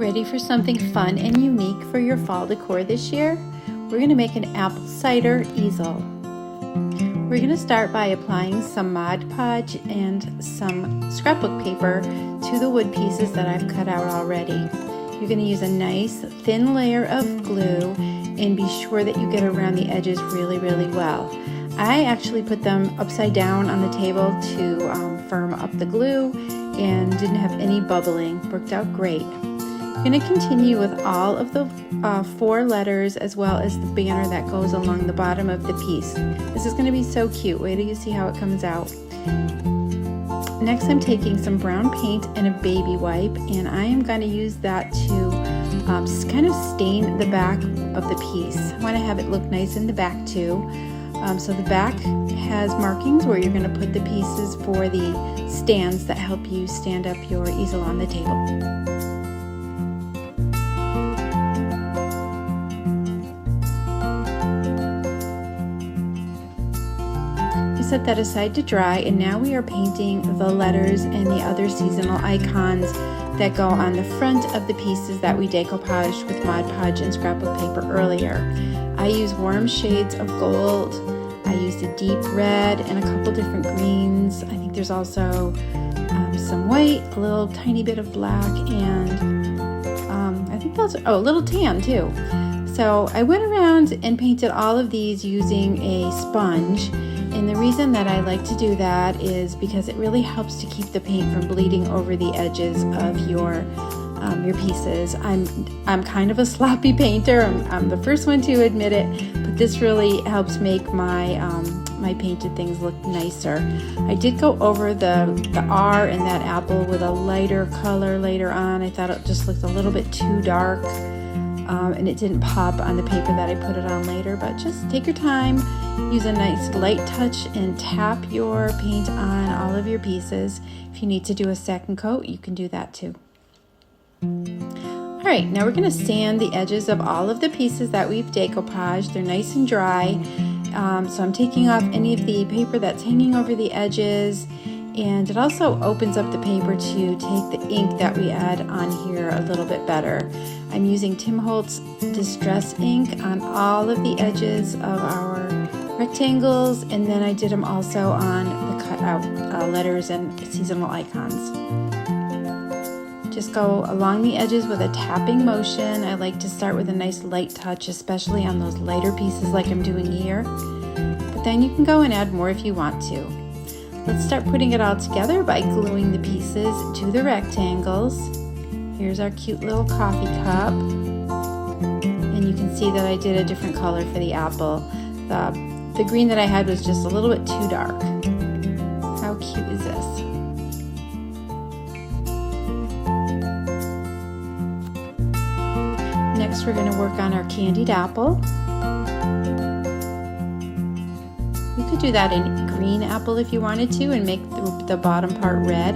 Ready for something fun and unique for your fall decor this year? We're going to make an apple cider easel. We're going to start by applying some Mod Podge and some scrapbook paper to the wood pieces that I've cut out already. You're going to use a nice thin layer of glue and be sure that you get around the edges really well. I actually put them upside down on the table to firm up the glue and didn't have any bubbling. Worked out great. I'm going to continue with all of the 4 letters as well as the banner that goes along the bottom of the piece. This is going to be so cute. Wait till you see how it comes out. Next, I'm taking some brown paint and a baby wipe, and I am going to use that to kind of stain the back of the piece. I want to have it look nice in the back too. So the back has markings where you're going to put the pieces for the stands that help you stand up your easel on the table. Set that aside to dry, and now we are painting the letters and the other seasonal icons that go on the front of the pieces that we decoupaged with Mod Podge and scrapbook paper earlier. I use warm shades of gold. I used a deep red and a couple different greens. I think there's also some white, a little tiny bit of black, and I think those are, a little tan too. So I went around and painted all of these using a sponge. And the reason that I like to do that is because it really helps to keep the paint from bleeding over the edges of your pieces. I'm kind of a sloppy painter. I'm the first one to admit it, but this really helps make my my painted things look nicer. I did go over the R in that apple with a lighter color later on. I thought it just looked a little bit too dark. And it didn't pop on the paper that I put it on later, but just take your time, use a nice light touch and tap your paint on all of your pieces. If you need to do a second coat, you can do that too. Alright, now we're going to sand the edges of all of the pieces that we've decoupaged. They're nice and dry, so I'm taking off any of the paper that's hanging over the edges, and it also opens up the paper to take the ink that we add on here a little bit better. I'm using Tim Holtz Distress ink on all of the edges of our rectangles, and then I did them also on the cutout letters and seasonal icons. Just go along the edges with a tapping motion. I like to start with a nice light touch, especially on those lighter pieces like I'm doing here. But then you can go and add more if you want to. Let's start putting it all together by gluing the pieces to the rectangles. Here's our cute little coffee cup. And you can see that I did a different color for the apple. The green that I had was just a little bit too dark. How cute is this? Next, we're going to work on our candied apple. You could do that in green apple if you wanted to and make the bottom part red.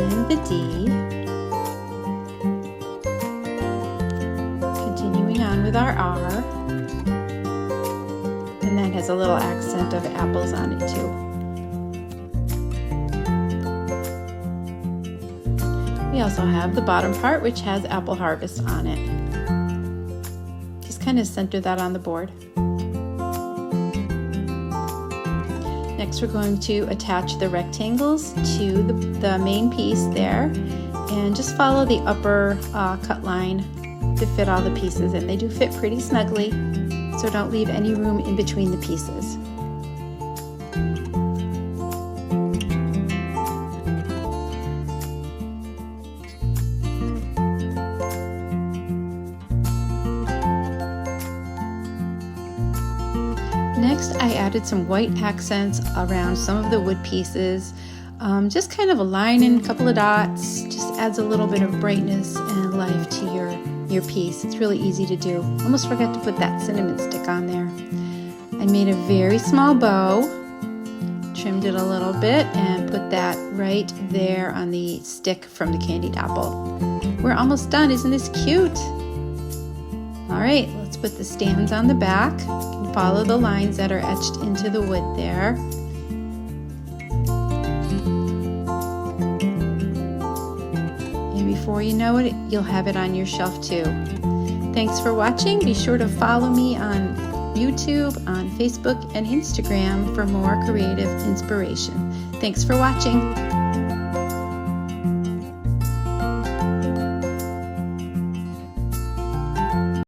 And the D. Continuing on with our R. And that has a little accent of apples on it too. We also have the bottom part which has apple harvest on it. Just kind of center that on the board. Next, we're going to attach the rectangles to the main piece there, and just follow the upper cut line to fit all the pieces, and they do fit pretty snugly, so don't leave any room in between the pieces. Next, I added some white accents around some of the wood pieces. Just kind of a line and a couple of dots. Just adds a little bit of brightness and life to your piece. It's really easy to do. Almost forgot to put that cinnamon stick on there. I made a very small bow, trimmed it a little bit, and put that right there on the stick from the candied apple. We're almost done. Isn't this cute? All right, let's put the stands on the back. You can follow the lines that are etched into the wood there. before you know it, you'll have it on your shelf too. Thanks for watching. Be sure to follow me on YouTube, on Facebook, and Instagram for more creative inspiration. Thanks for watching.